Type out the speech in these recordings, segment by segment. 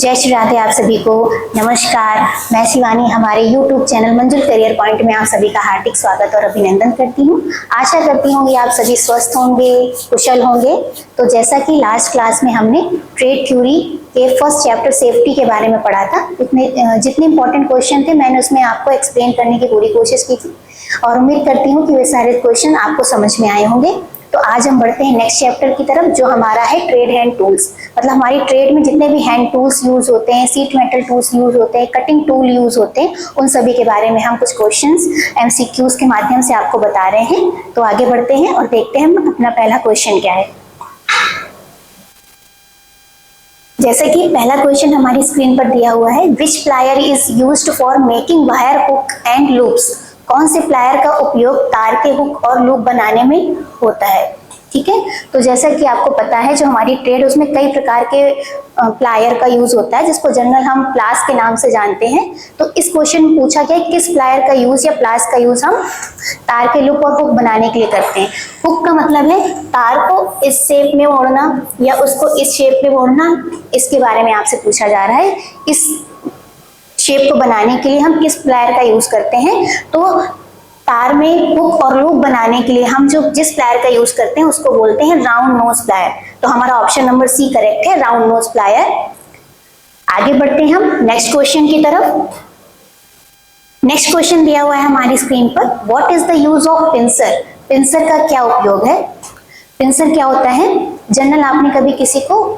जय श्री राधे आप सभी को। नमस्कार, मैं शिवानी हमारे YouTube चैनल मंजुल करियर पॉइंट में आप सभी का हार्दिक स्वागत और अभिनंदन करती हूँ। आशा करती हूँ कि आप सभी स्वस्थ होंगे, कुशल होंगे। तो जैसा कि लास्ट क्लास में हमने ट्रेड थ्योरी के फर्स्ट चैप्टर सेफ्टी के बारे में पढ़ा था, जितने इंपॉर्टेंट क्वेश्चन थे मैंने उसमें आपको एक्सप्लेन करने की पूरी कोशिश की थी और उम्मीद करती हूँ कि वे सारे क्वेश्चन आपको समझ में आए होंगे। तो आज हम बढ़ते हैं नेक्स्ट चैप्टर की तरफ, जो हमारा है ट्रेड हैंड टूल्स। मतलब हमारी ट्रेड में जितने भी हैंड टूल्स यूज होते हैं, सीट मेटल टूल्स यूज होते हैं, कटिंग टूल यूज होते हैं, उन सभी के बारे में हम कुछ क्वेश्चंस एमसीक्यूज के माध्यम से आपको बता रहे हैं। तो आगे बढ़ते हैं और देखते हैं अपना पहला क्वेश्चन क्या है। जैसे कि पहला क्वेश्चन हमारी स्क्रीन पर दिया हुआ है, which plier is used for making wire hook and loops. कौन से प्लायर का उपयोग तार के हुक और लूप बनाने में होता है। ठीक है, तो जैसा कि आपको पता है जो हमारी ट्रेड उसमें कई प्रकार के प्लायर का यूज होता है, जिसको जनरल हम प्लास के नाम से जानते हैं। तो इस क्वेश्चन में पूछा गया किस प्लायर का यूज या प्लास का यूज हम तार के लूप और हुक बनाने के लिए करते हैं। हुक का मतलब है तार को इस शेप में मोड़ना या उसको इस शेप में मोड़ना, इसके बारे में आपसे पूछा जा रहा है। इस शेप को बनाने के लिए हम किस प्लायर का यूज करते हैं। तो तार में हुक और लूप बनाने के लिए हम जिस प्लायर का यूज करते हैं उसको बोलते हैं राउंड नोज प्लायर। तो हमारा ऑप्शन नंबर सी करेक्ट है, राउंड नोज प्लायर। आगे बढ़ते हैं हम नेक्स्ट क्वेश्चन की तरफ। नेक्स्ट क्वेश्चन दिया हुआ है हमारी स्क्रीन पर, what is the use of pincer. Pincer का क्या उपयोग है। पिंसर क्या होता है, जनरल आपने कभी किसी को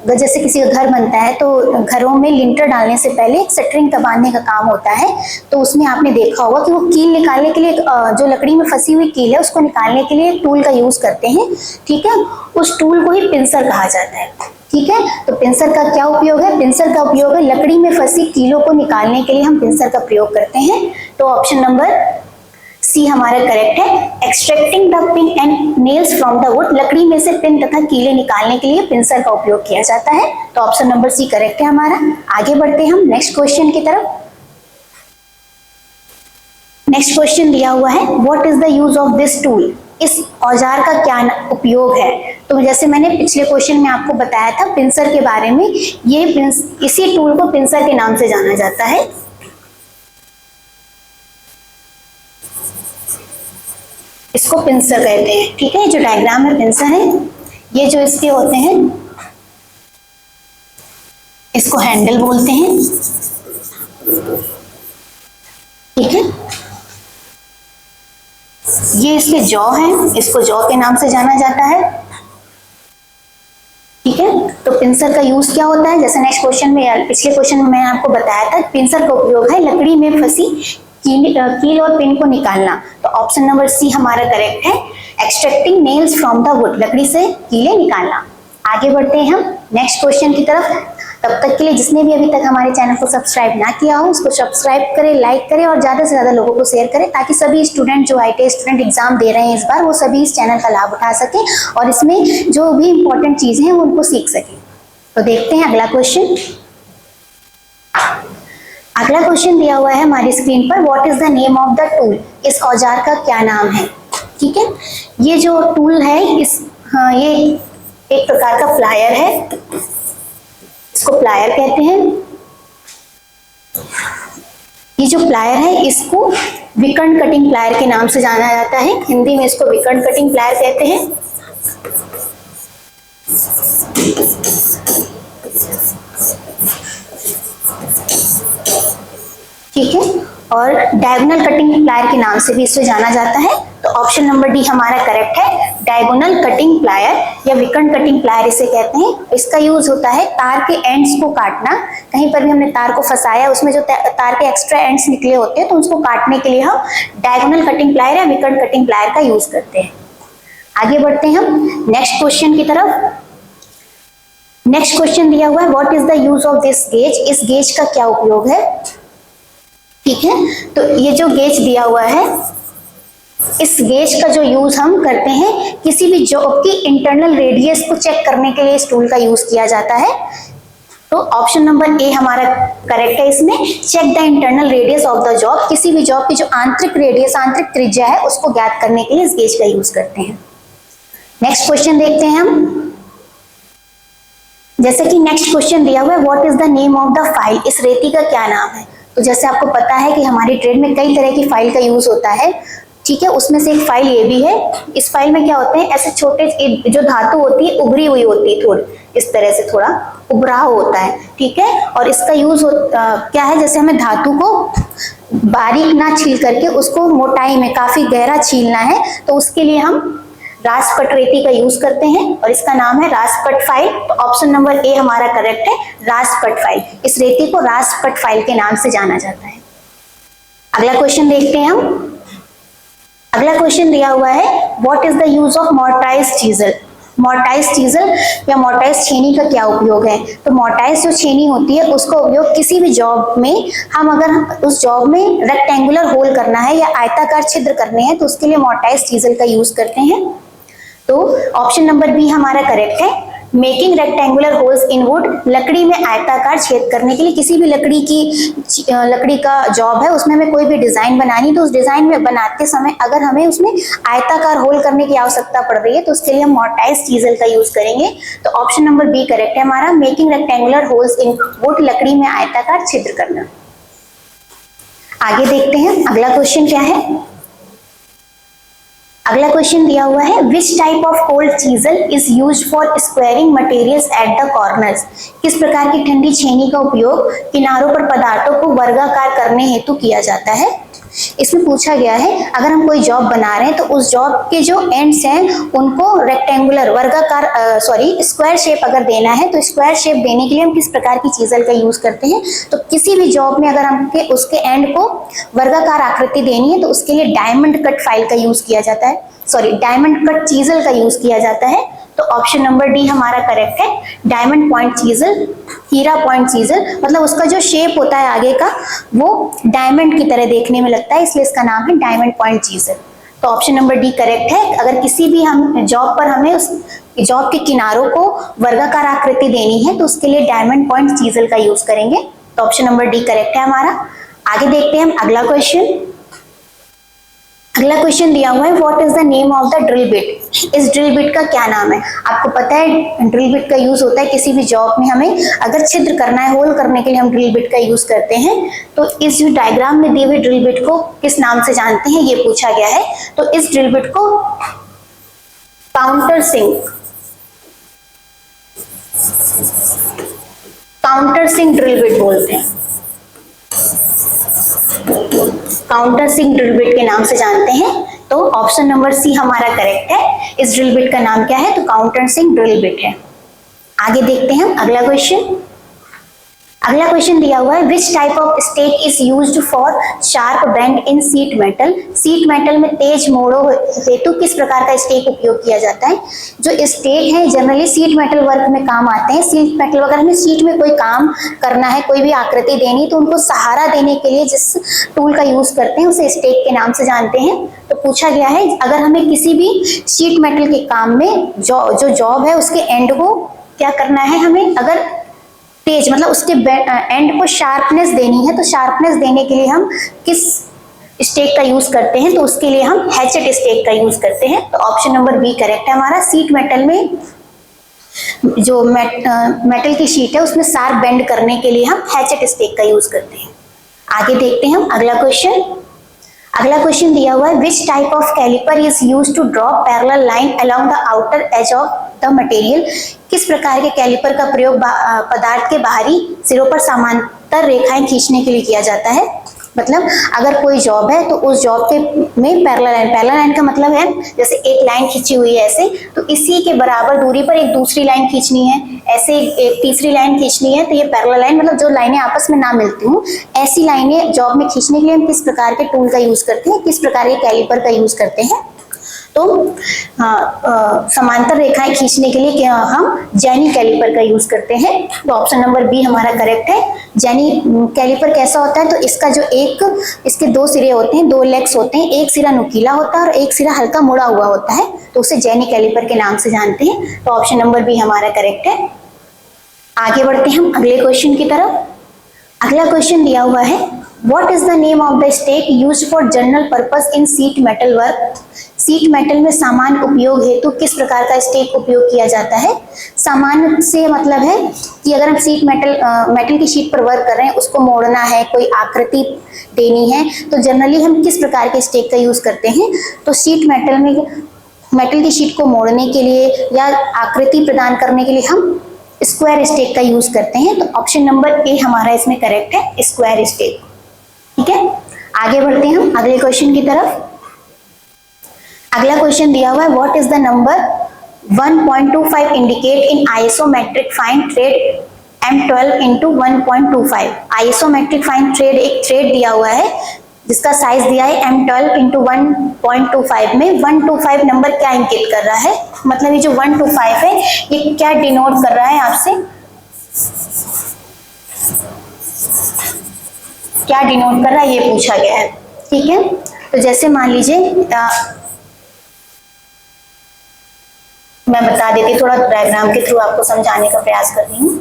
जैसे किसी का घर बनता है तो घरों में लिंटर डालने से पहले शटरिंग का बांधने का काम होता है। तो उसमें आपने देखा होगा कि वो कील निकालने के लिए जो लकड़ी में फंसी हुई कील है उसको निकालने के लिए टूल का यूज करते हैं। ठीक है, उस टूल को ही पिंसर कहा जाता है। ठीक है, तो पिंसर का क्या उपयोग है। पिंसर का उपयोग है लकड़ी में फंसी कीलों को निकालने के लिए हम पिंसर का प्रयोग करते हैं। तो ऑप्शन नंबर सी हमारा करेक्ट है, extracting the pin and nails from the wood. लकड़ी में से पिन तथा कीले निकालने के लिए पिंसर का उपयोग किया जाता है। तो ऑप्शन नंबर सी करेक्ट है हमारा। आगे बढ़ते हैं हम नेक्स्ट क्वेश्चन की तरफ। नेक्स्ट क्वेश्चन दिया हुआ है, what is the use of this tool. इस औजार का क्या उपयोग है। तो जैसे मैंने पिछले क्वेश्चन में आपको बताया था पिंसर के बारे में, इसी टूल को पिंसर के नाम से जाना जाता है। इसको पिंसर कहते हैं। ठीक है, जो डायग्राम में पिंसर है, ये जो इसके होते हैं इसको हैंडल बोलते हैं। ठीक है, ये इसके जॉ है, इसको जॉ के नाम से जाना जाता है। ठीक है, तो पिंसर का यूज क्या होता है, जैसे नेक्स्ट क्वेश्चन में पिछले क्वेश्चन में मैंने आपको बताया था, पिंसर का उपयोग है लकड़ी में फंसी कील और पिन को निकालना। तो ऑप्शन नंबर सी हमारा करेक्ट है, extracting nails from the wood. लकड़ी से कीले निकालना। आगे बढ़ते हैं हम नेक्स्ट क्वेश्चन की तरफ। तब तक के लिए जिसने भी अभी तक हमारे चैनल को सब्सक्राइब ना किया हो उसको सब्सक्राइब करें, लाइक करें और ज्यादा से ज्यादा लोगों को शेयर करें, ताकि सभी स्टूडेंट जो IIT स्टूडेंट एग्जाम दे रहे हैं इस बार, वो सभी इस चैनल का लाभ उठा सके और इसमें जो भी इंपॉर्टेंट चीजें हैं वो उनको सीख सके। तो देखते हैं अगला क्वेश्चन। अगला क्वेश्चन दिया हुआ है हमारी स्क्रीन पर, what is the name of the tool. इस औजार का क्या नाम है। ठीक है, ये जो टूल है ये एक प्रकार का प्लायर है, इसको प्लायर कहते हैं। ये जो प्लायर है इसको विकर्ण कटिंग प्लायर के नाम से जाना जाता है। हिंदी में इसको विकर्ण कटिंग प्लायर कहते हैं। ठीक है, और डायगोनल कटिंग प्लायर के नाम से भी इसे जाना जाता है। तो ऑप्शन नंबर डी हमारा करेक्ट है, डायगोनल कटिंग प्लायर या विकर्ण कटिंग प्लायर इसे कहते हैं। इसका यूज होता है तार के एंड्स को काटना। कहीं पर भी हमने तार को फंसाया, उसमें जो तार के एक्स्ट्रा एंड्स निकले होते हैं तो उसको काटने के लिए हम डायगोनल कटिंग प्लायर या विकर्ण कटिंग प्लायर का यूज करते हैं। आगे बढ़ते हैं हम नेक्स्ट क्वेश्चन की तरफ। नेक्स्ट क्वेश्चन दिया हुआ है, what is the use of this gauge. इस गेज का क्या उपयोग है। ठीक है, तो ये जो गेज दिया हुआ है, इस गेज का जो यूज हम करते हैं किसी भी जॉब की इंटरनल रेडियस को चेक करने के लिए इस टूल का यूज किया जाता है। तो ऑप्शन नंबर ए हमारा करेक्ट है इसमें, check the internal radius of the job. किसी भी जॉब की जो आंतरिक रेडियस, आंतरिक त्रिज्या है उसको ज्ञात करने के लिए इस गेज का यूज करते हैं। नेक्स्ट क्वेश्चन देखते हैं हम। जैसे कि नेक्स्ट क्वेश्चन दिया हुआ है, what is the name of the file, इस रेती का क्या नाम है। तो जैसे आपको पता है कि हमारी ट्रेड में कई तरह की फाइल का यूज होता है, ठीक है, उसमें से एक फाइल ये भी है। इस फाइल में क्या होते हैं, ऐसे छोटे जो धातु होती है उभरी हुई होती है, थोड़ी इस तरह से थोड़ा उभराव होता है, ठीक है। और इसका यूज क्या है, जैसे हमें धातु को बारीक ना छील करके उसको मोटाई में काफी गहरा छीलना है, तो उसके लिए हम रासपट रेती का यूज करते हैं और इसका नाम है रासपट फाइल। तो ऑप्शन नंबर ए हमारा करेक्ट है, रासपट फाइल। इस रेती को रासपट फाइल के नाम से जाना जाता है। अगला क्वेश्चन देखते हैं हम। अगला क्वेश्चन दिया हुआ है, what is the use of mortise chisel. Mortise chisel या मोर्टाइज छेनी का क्या उपयोग है। तो मोर्टाइज जो छेनी होती है उसका उपयोग किसी भी जॉब में, हम अगर उस जॉब में रेक्टेंगुलर होल करना है या आयताकार छिद्र करने हैं तो उसके लिए मोर्टाइज चीजल का यूज करते हैं। तो ऑप्शन नंबर बी हमारा करेक्ट है, making rectangular holes in would. लकड़ी में आयताकार छेद करने के लिए, किसी भी लकड़ी का जॉब है उसमें हमें कोई भी डिजाइन बनानी, तो उस डिजाइन में बनाते समय अगर हमें उसमें आयताकार होल करने की आवश्यकता पड़ रही है तो उसके लिए हम मोर्टाइज चीजल का यूज करेंगे। तो ऑप्शन नंबर बी करेक्ट है हमारा, making rectangular holes in would, लकड़ी में आयताकार छिद्र करना। आगे देखते हैं अगला क्वेश्चन क्या है। अगला क्वेश्चन दिया हुआ है, which type of cold chisel is used for squaring materials at the corners. किस प्रकार की ठंडी छेनी का उपयोग किनारों पर पदार्थों को वर्गाकार करने हेतु किया जाता है। इसमें पूछा गया है, अगर हम कोई जॉब बना रहे हैं तो उस जॉब के जो एंड्स हैं उनको रेक्टेंगुलर स्क्वायर शेप अगर देना है तो स्क्वायर शेप देने के लिए हम किस प्रकार की चीजल का यूज करते हैं। तो किसी भी जॉब में अगर हमके उसके एंड को वर्गाकार आकृति देनी है तो उसके लिए डायमंड कट फाइल का यूज किया जाता है, डायमंड कट चीजल का यूज किया जाता है। तो ऑप्शन नंबर डी हमारा करेक्ट है, डायमंड पॉइंट चीजल, हीरा पॉइंट चीजल। मतलब उसका जो शेप होता है आगे का वो डायमंड की तरह देखने में लगता है, इसलिए इसका नाम है डायमंड पॉइंट चीजल। तो ऑप्शन नंबर डी करेक्ट है। अगर किसी भी हम जॉब पर हमें उस जॉब के किनारों को वर्गाकार आकृति देनी है तो उसके लिए डायमंड पॉइंट चीजल का यूज करेंगे। तो ऑप्शन नंबर डी करेक्ट है हमारा। आगे देखते हैं हम अगला क्वेश्चन। अगला क्वेश्चन दिया हुआ है, what is the name of the drill bit. इस ड्रिल बिट का क्या नाम है। आपको पता है ड्रिल बिट का यूज होता है किसी भी जॉब में हमें अगर छिद्र करना है, होल करने के लिए हम ड्रिल बिट का यूज करते हैं। तो इस जो डायग्राम में दिए हुए ड्रिल बिट को किस नाम से जानते हैं ये पूछा गया है। तो इस ड्रिल बिट को काउंटर सिंक ड्रिल बिट बोलते हैं, काउंटर सिंक ड्रिल बिट के नाम से जानते हैं। तो ऑप्शन नंबर सी हमारा करेक्ट है। इस ड्रिल बिट का नाम क्या है, तो काउंटर सिंक ड्रिल बिट है। आगे देखते हैं हम अगला क्वेश्चन। अगला क्वेश्चन दिया हुआ है, which type of stake is used for sharp bend in sheet metal. Sheet metal में तेज मोड़ों हेतु किस प्रकार का स्टेक उपयोग किया जाता है। जो स्टेक है जनरली सीट मेटल वर्क में काम आते हैं। सीट मेटल वगैरह में सीट में कोई काम करना है, कोई भी आकृति देनी, तो उनको सहारा देने के लिए जिस टूल का यूज करते हैं उसे स्टेक के नाम से जानते हैं। तो पूछा गया है, अगर हमें किसी भी सीट मेटल के काम में जो जॉब है उसके एंड को क्या करना है, हमें अगर तेज मतलब उसके एंड को शार्पनेस देनी है, तो शार्पनेस देने के लिए हम किस स्टेक का यूज करते हैं। तो उसके लिए हम हैचेट स्टेक का यूज करते हैं। तो ऑप्शन नंबर बी करेक्ट है हमारा। सीट मेटल में जो मेटल की शीट है उसमें शार्प बेंड करने के लिए हम हैचेट स्टेक का यूज करते हैं। आगे देखते हैं हम अगला क्वेश्चन। अगला क्वेश्चन दिया हुआ है, which type of caliper is used to draw parallel line along the outer edge of the material. किस प्रकार के कैलिपर का प्रयोग पदार्थ के बाहरी सिरों पर समांतर रेखाएं खींचने के लिए किया जाता है। मतलब अगर कोई जॉब है तो उस जॉब के में पैरेलल लाइन का मतलब है जैसे एक लाइन खींची हुई है ऐसे, तो इसी के बराबर दूरी पर एक दूसरी लाइन खींचनी है, ऐसे एक तीसरी लाइन खींचनी है। तो ये पैरेलल लाइन मतलब जो लाइनें आपस में ना मिलती हूँ, ऐसी लाइनें जॉब में खींचने के लिए हम किस प्रकार के टूल का यूज करते हैं, किस प्रकार के कैलिपर का यूज करते हैं। तो समांतर रेखाएं खींचने के लिए हम जेनी कैलिपर का यूज करते हैं। तो ऑप्शन नंबर बी हमारा करेक्ट है। जेनी कैलिपर कैसा होता है, तो इसका जो इसके दो सिरे होते हैं, दो लेग्स होते हैं, एक सिरा नुकीला होता है और एक सिरा हल्का मुड़ा हुआ होता है, तो उसे जेनी कैलिपर के नाम से जानते हैं। तो ऑप्शन नंबर बी हमारा करेक्ट है। आगे बढ़ते हैं हम अगले क्वेश्चन की तरफ। अगला क्वेश्चन दिया हुआ है, What is the name of the stake used for general purpose in sheet metal work? Sheet metal में सामान्य उपयोग हेतु किस प्रकार का स्टेक उपयोग किया जाता है? सामान्य से मतलब है कि अगर हम शीट मेटल की शीट पर वर्क कर रहे हैं, उसको मोड़ना है, कोई आकृति देनी है, तो जनरली हम किस प्रकार के स्टेक का यूज करते हैं? तो शीट मेटल में मेटल की शीट को मोड़ने के लिए या आकृति प्रदान करने के लिए हम स्क्वायर स्टेक का यूज करते हैं। तो ऑप्शन नंबर ए हमारा इसमें करेक्ट है, स्क्वायर स्टेक। ठीक है, आगे बढ़ते हैं हम अगले क्वेश्चन की तरफ। अगला क्वेश्चन दिया हुआ है, what is the number 1.25 indicate in isometric fine thread M12 into 1.25। Isometric fine thread एक थ्रेड दिया हुआ है जिसका साइज दिया है M12 into 1.25 में 125 नंबर क्या इंगित कर रहा है? मतलब ये जो 125 है ये क्या डिनोट कर रहा है आपसे? क्या डिनोट कर रहा है ये पूछा गया है। ठीक है, तो जैसे मान लीजिए मैं बता देती, थोड़ा डायग्राम के थ्रू आपको समझाने का प्रयास कर रही हूँ।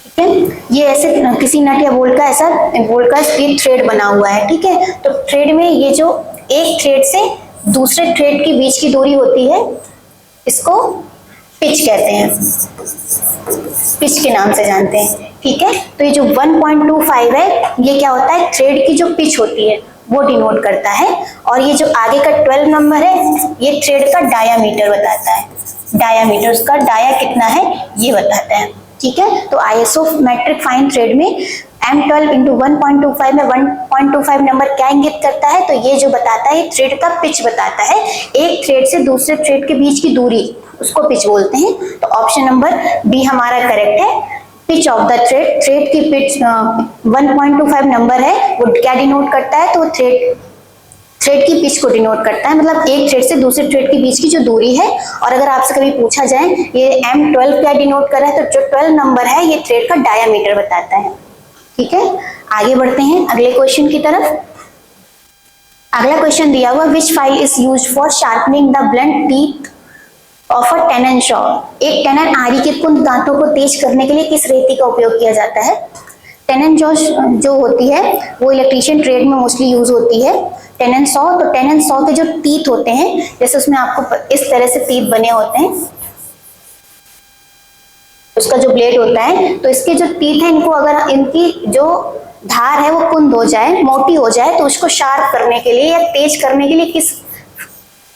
ठीक है, ये ऐसे किसी नट या बोल्ट का ऐसा बोल्ट का ये थ्रेड बना हुआ है। ठीक है, तो थ्रेड में ये जो एक थ्रेड से दूसरे थ्रेड के बीच की दूरी होती है इसको पिच कहते हैं, पिच के नाम से जानते हैं। ठीक है, तो ये जो 1.25 है ये क्या होता है? थ्रेड की जो पिच होती है वो डिनोट करता है, और ये जो आगे का 12 नंबर है ये थ्रेड का डायामीटर बताता है। डायामीटर, उसका डाया कितना है ये बताता है। ठीक है, तो आइसोमेट्रिक फाइन थ्रेड में M12 into 1.25 में 1.25 नंबर क्या इंगित करता है? तो ये जो बताता है थ्रेड का पिच बताता है, एक थ्रेड से दूसरे थ्रेड के बीच की दूरी, उसको पिच बोलते हैं। तो ऑप्शन नंबर बी हमारा करेक्ट है, pitch of the thread. Thread की पिच 1.25 नंबर है, वो क्या डिनोट करता है? तो थ्रेड की पिच को डिनोट करता है, मतलब एक थ्रेड से दूसरे थ्रेड के बीच की जो दूरी है। और अगर आपसे कभी पूछा जाए ये M12 क्या डिनोट कर रहा है, तो जो 12 नंबर है ये थ्रेड का डायामीटर बताता है। ठीक है, आगे बढ़ते हैं अगले क्वेश्चन की तरफ। अगला क्वेश्चन दिया हुआ, which file is used for sharpening the blunt teeth of a tenon saw. एक टेनन आरी के कुंद दांतों को तेज करने के लिए किस रेती का उपयोग किया जाता है? टेनन सॉ जो होती है वो इलेक्ट्रीशियन ट्रेड में मोस्टली यूज होती है। टेनन सॉ, तो टेनन सॉ के जो टीथ होते हैं, जैसे उसमें आपको इस तरह से टीथ बने होते हैं, उसका जो ब्लेड होता है, तो इसके जो टीथ है इनको अगर इनकी जो धार है वो कुंद हो जाए, मोटी हो जाए, तो उसको शार्प करने के लिए या तेज करने के लिए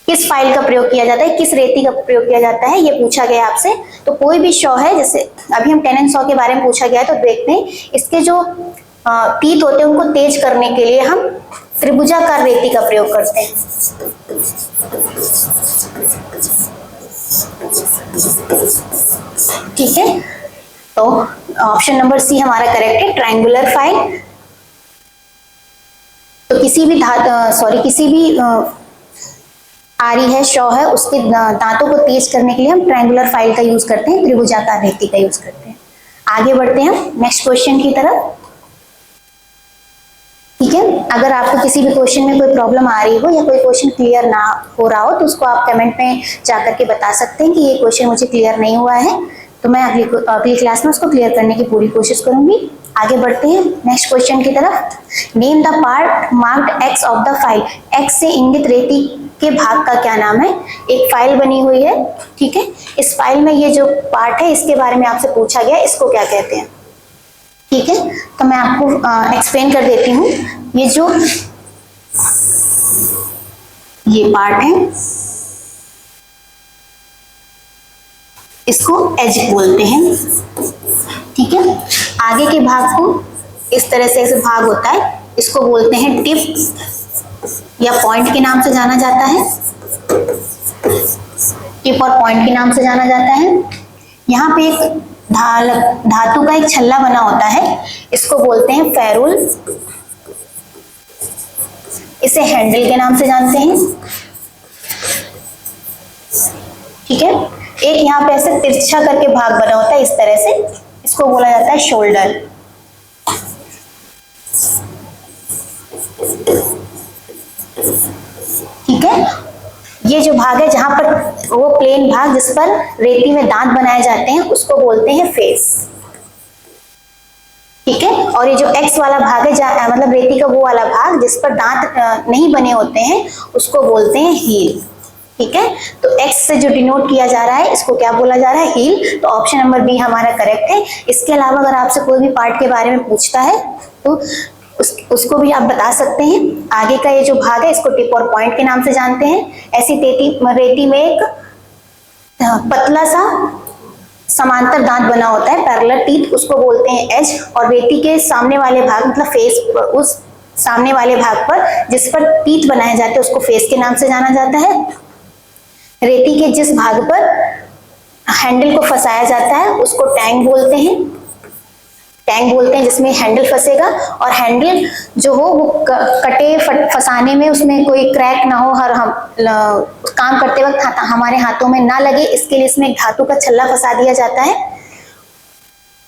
किस फाइल का प्रयोग किया जाता है, किस रेती का प्रयोग किया जाता है, ये पूछा गया आपसे। तो कोई भी सॉ है, जैसे अभी हम टेनन सॉ के बारे में पूछा गया है, तो देखते हैं इसके जो टीथ होते हैं उनको तेज करने के लिए हम त्रिभुजाकार रेती का प्रयोग करते हैं। ठीक है, तो ऑप्शन नंबर सी हमारा करेक्ट है, ट्रायंगुलर फाइल। तो किसी भी आरी है, शॉ है, उसके दांतों को तेज करने के लिए हम ट्रायंगुलर फाइल का यूज करते हैं, त्रिभुजाकार रेती का यूज करते हैं। आगे बढ़ते हैं नेक्स्ट क्वेश्चन की तरफ। ठीक है, अगर आपको किसी भी क्वेश्चन में कोई प्रॉब्लम आ रही हो या कोई क्वेश्चन क्लियर ना हो रहा हो तो उसको आप कमेंट में जाकर के बता सकते हैं कि ये क्वेश्चन मुझे क्लियर नहीं हुआ है, तो मैं अगली क्लास में उसको क्लियर करने की पूरी कोशिश करूंगी। आगे बढ़ते हैं नेक्स्ट क्वेश्चन की तरफ। Name the part marked x of the file. X से इंगित रेती के भाग का क्या नाम है? एक फाइल बनी हुई है, ठीक है, इस फाइल में ये जो पार्ट है इसके बारे में आपसे पूछा गया, इसको क्या कहते हैं? ठीक है, तो मैं आपको एक्सप्लेन कर देती हूँ। ये जो ये पार्ट है इसको एज बोलते हैं। ठीक है, आगे के भाग को इस तरह से ऐसे भाग होता है, इसको बोलते हैं टिप या पॉइंट के नाम से जाना जाता है। टिप और पॉइंट के नाम से जाना जाता है। यहाँ पे एक धातु का एक छल्ला बना होता है, इसको बोलते हैं फेरुल। इसे हैंडल के नाम से जानते हैं। ठीक है, एक यहाँ पे ऐसे तिरछा करके भाग बना होता है इस तरह से, इसको बोला जाता है शोल्डर। ठीक है, ये जो भाग है जहां पर वो प्लेन भाग जिस पर रेती में दांत बनाए जाते हैं उसको बोलते हैं फेस। ठीक है, और ये जो एक्स वाला भाग है मतलब रेती का वो वाला भाग जिस पर दांत नहीं बने होते हैं उसको बोलते हैं हील। ठीक है, तो एक्स से जो डिनोट किया जा रहा है इसको क्या बोला जा रहा है, हील। तो ऑप्शन नंबर बी हमारा करेक्ट है। इसके अलावा अगर आपसे कोई भी पार्ट के बारे में पूछता है तो उसको भी आप बता सकते हैं। आगे का ये जो भाग है इसको टिप और पॉइंट के नाम से जानते हैं। ऐसी रेती में एक पतला सा समांतर दांत बना होता है, पैरेलल टीथ, उसको बोलते हैं एज। और रेती के सामने वाले भाग मतलब फेस, उस सामने वाले भाग पर जिस पर टीथ बनाए जाते हैं उसको फेस के नाम से जाना जाता है। रेती के जिस भाग पर हैंडल को फंसाया जाता है उसको टैंक बोलते हैं। टैंक बोलते हैं जिसमें हैंडल फंसेगा, और हैंडल जो हो वो कटे फंसाने में उसमें कोई क्रैक ना हो, हर हम काम करते वक्त हमारे हाथों में ना लगे, इसके लिए इसमें धातु का छल्ला फंसा दिया जाता है।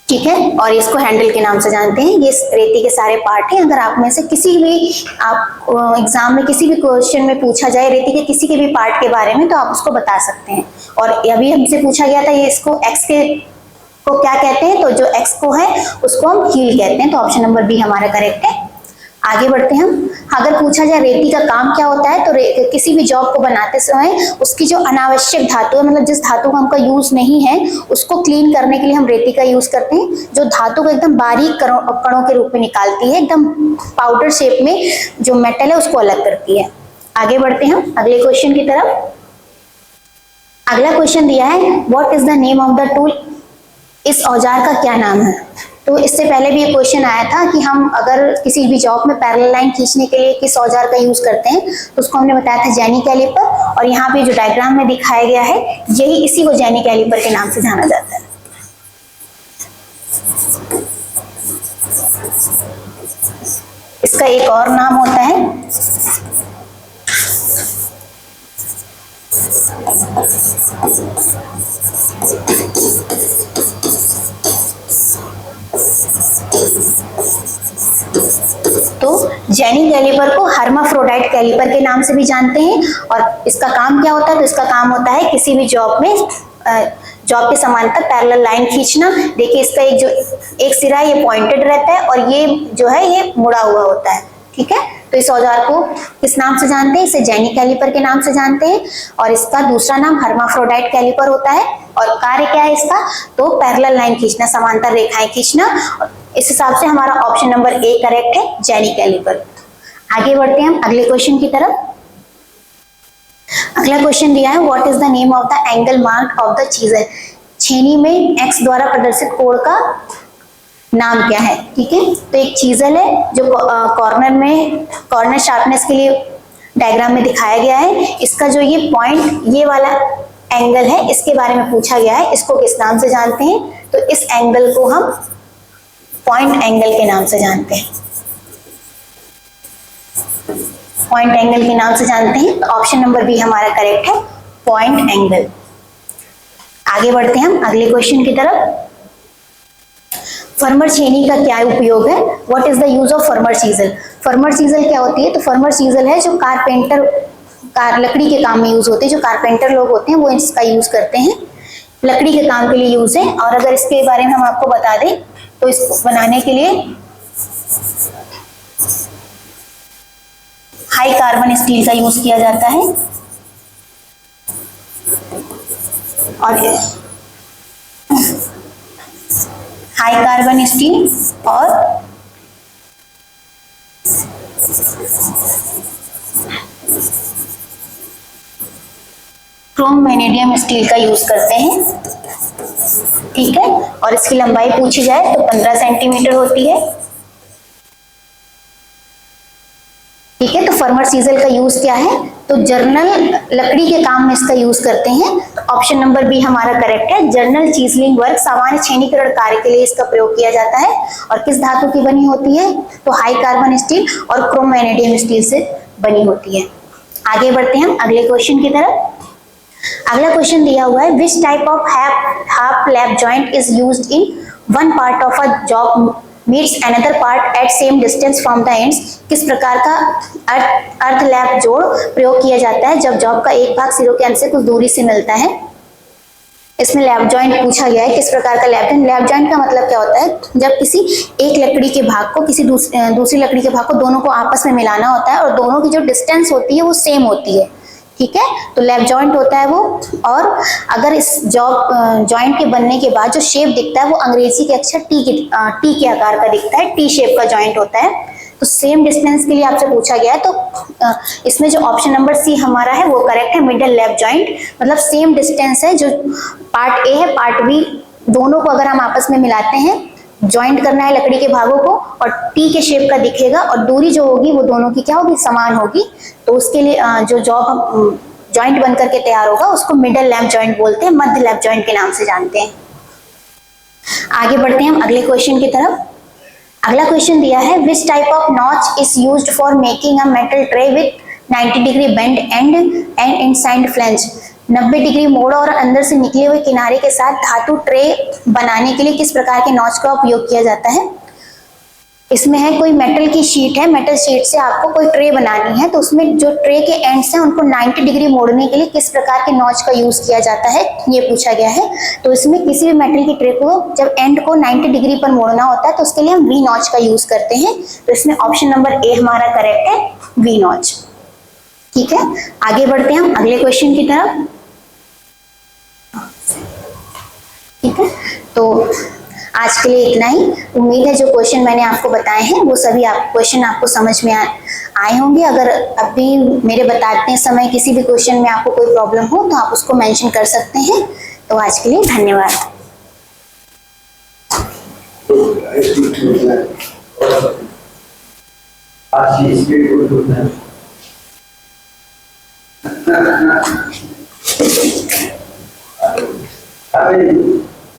ठीक है, और इसको हैंडल के नाम से जानते हैं। ये रेती के सारे पार्ट हैं। अगर आप में से किसी भी आप एग्जाम में किसी भी क्वेश्चन में पूछा जाए रेती के किसी के भी पार्ट के बारे में तो आप उसको बता सकते हैं। और अभी हमसे पूछा गया था ये इसको एक्स के को क्या कहते हैं, तो जो एक्स को है उसको हम हील कहते हैं। तो ऑप्शन नंबर बी हमारा करेक्ट है। आगे बढ़ते हैं हम। अगर पूछा जाए रेती का काम क्या होता है, तो किसी भी जॉब को बनाते समय उसकी जो अनावश्यक धातु है, मतलब जिस धातु का हमका यूज नहीं है, उसको क्लीन करने के लिए हम रेती का यूज करते हैं। जो धातु को एकदम बारीक कणों के रूप में निकालती है, एकदम पाउडर शेप में जो मेटल है उसको अलग करती है। आगे बढ़ते हैं हम अगले क्वेश्चन की तरफ। अगला क्वेश्चन दिया है, what is the name of the tool. इस औजार का क्या नाम है। तो इससे पहले भी एक क्वेश्चन आया था कि हम अगर किसी भी जॉब में पैरेलल लाइन खींचने के लिए किस औजार का यूज करते हैं, तो उसको हमने बताया था जेनी कैलिपर। और यहाँ पे जो डायग्राम में दिखाया गया है यही इसी को जेनी कैलिपर के नाम से जाना जाता है। इसका एक और नाम होता है तो जेनी कैलिपर को हर्माफ्रोडाइट कैलिपर के नाम से भी जानते हैं। और इसका काम क्या होता है, तो इसका काम होता है किसी भी जॉब में जॉब के समांतर पैरेलल लाइन खींचना। देखिए इसका एक सिरा ये पॉइंटेड रहता है और ये जो है ये मुड़ा हुआ होता है। ठीक है, तो इस औजार को किस नाम से जानते हैं, इसे जेनी कैलिपर के नाम से जानते हैं। और इसका दूसरा नाम हर्माफ्रोडाइट कैलिपर होता है। और कार्य क्या है इसका, तो पैरेलल लाइन खींचना, समांतर रेखाएं खींचना। इस हिसाब से हमारा ऑप्शन नंबर ए करेक्ट है, जेनी कैलिपर। आगे बढ़ते हैं हम अगले क्वेश्चन की तरफ। अगला क्वेश्चन दिया है, what is the name of the angle mark of the chisel. छेनी में एक्स द्वारा प्रदर्शित कोण का नाम क्या है। ठीक है, तो एक चीजल है जो कॉर्नर शार्पनेस के लिए डायग्राम में दिखाया गया है। इसका जो ये पॉइंट ये वाला एंगल है इसके बारे में पूछा गया है, इसको किस नाम से जानते हैं, तो इस एंगल को हम पॉइंट एंगल के नाम से जानते हैं। पॉइंट एंगल के नाम से जानते हैं, तो ऑप्शन नंबर बी हमारा करेक्ट है, पॉइंट एंगल। आगे बढ़ते हैं हम अगले क्वेश्चन की तरफ। फर्मर छेनी का क्या उपयोग है, what is the use of firmer chisel. Firmer chisel क्या होती है, तो फर्मर चीजल है जो लकड़ी के काम में यूज होते हैं। जो कारपेंटर लोग होते हैं वो इसका यूज करते हैं, लकड़ी के काम के लिए यूज है। और अगर इसके बारे में हम आपको बता दें तो इसको बनाने के लिए हाई कार्बन स्टील का यूज किया जाता है। और हाई कार्बन स्टील और क्रोम वेनेडियम स्टील का यूज करते हैं। ठीक है, और इसकी लंबाई पूछी जाए तो 15 सेंटीमीटर होती है। ठीक है, तो फर्मर चीजल का यूज क्या है, तो जर्नल लकड़ी के काम में इसका यूज करते हैं। तो ऑप्शन नंबर बी हमारा करेक्ट है, जर्नल चीजलिंग वर्क, सामान्य छेनीकरण कार्य के लिए इसका प्रयोग किया जाता है। और किस धातु की बनी होती है, तो हाई कार्बन स्टील और क्रोम वेनेडियम स्टील से बनी होती है। आगे बढ़ते हैं हम अगले क्वेश्चन की तरफ। अगला क्वेश्चन दिया हुआ है, which type of half lap joint is used in one part of a job meets another part at same distance from the ends, किस प्रकार का अर्थ लैप जोड़ प्रयोग किया जाता है जब जॉब का एक भाग सिरों के अंत से कुछ दूरी से मिलता है। इसमें लैप जॉइंट पूछा गया है, किस प्रकार का लैप जॉइंट। लैप जॉइंट का मतलब क्या होता है, जब किसी एक लकड़ी के भाग को किसी दूसरी लकड़ी के भाग को दोनों को आपस में मिलाना होता है और दोनों की जो डिस्टेंस होती है वो सेम होती है, ठीक है, तो लैप जॉइंट होता है वो। और अगर इस जॉइंट के बनने के बाद जो शेप दिखता है वो अंग्रेजी के अक्षर टी के आकार का दिखता है, टी शेप का जॉइंट होता है। तो सेम डिस्टेंस के लिए आपसे पूछा गया है, तो इसमें जो ऑप्शन नंबर सी हमारा है वो करेक्ट है, मिडल लैप जॉइंट। मतलब सेम डिस्टेंस है, जो पार्ट ए है पार्ट बी दोनों को अगर हम आपस में मिलाते हैं, ज्वाइंट करना है लकड़ी के भागों को और टी के शेप का दिखेगा और दूरी जो होगी वो दोनों की क्या होगी, समान होगी। तो उसके लिए जो जॉइंट बनकर के तैयार होगा उसको मिडल लैप जॉइंट बोलते हैं, मध्य लैप जॉइंट के नाम से जानते हैं। आगे बढ़ते हैं हम अगले क्वेश्चन की तरफ। अगला क्वेश्चन दिया है, which type of notch is used for making a metal tray with 90 degree bend and inside flange. 90 degree मोड़ और अंदर से निकले हुए किनारे के साथ धातु ट्रे बनाने के लिए किस प्रकार के नॉच का उपयोग किया जाता है। इसमें है कोई मेटल की शीट है, मेटल शीट से आपको कोई ट्रे बनानी है, तो उसमें जो ट्रे के एंड्स हैं उनको 90 डिग्री मोड़ने के लिए किस प्रकार के नॉच का यूज किया जाता है, ये पूछा गया है। तो इसमें किसी भी मेटल की ट्रे को जब एंड को 90 डिग्री पर मोड़ना होता है तो उसके लिए हम वी नॉच का यूज करते हैं। तो इसमें ऑप्शन नंबर ए हमारा करेक्ट है, वी नॉच। ठीक है, आगे बढ़ते हैं हम अगले क्वेश्चन की तरफ। ठीक है, तो आज के लिए इतना ही। उम्मीद है जो क्वेश्चन मैंने आपको बताए हैं वो सभी क्वेश्चन आपको समझ में आए होंगे। अगर अभी मेरे बताते समय किसी भी क्वेश्चन में आपको कोई प्रॉब्लम हो तो आप उसको मेंशन कर सकते हैं। तो आज के लिए धन्यवाद। I mean,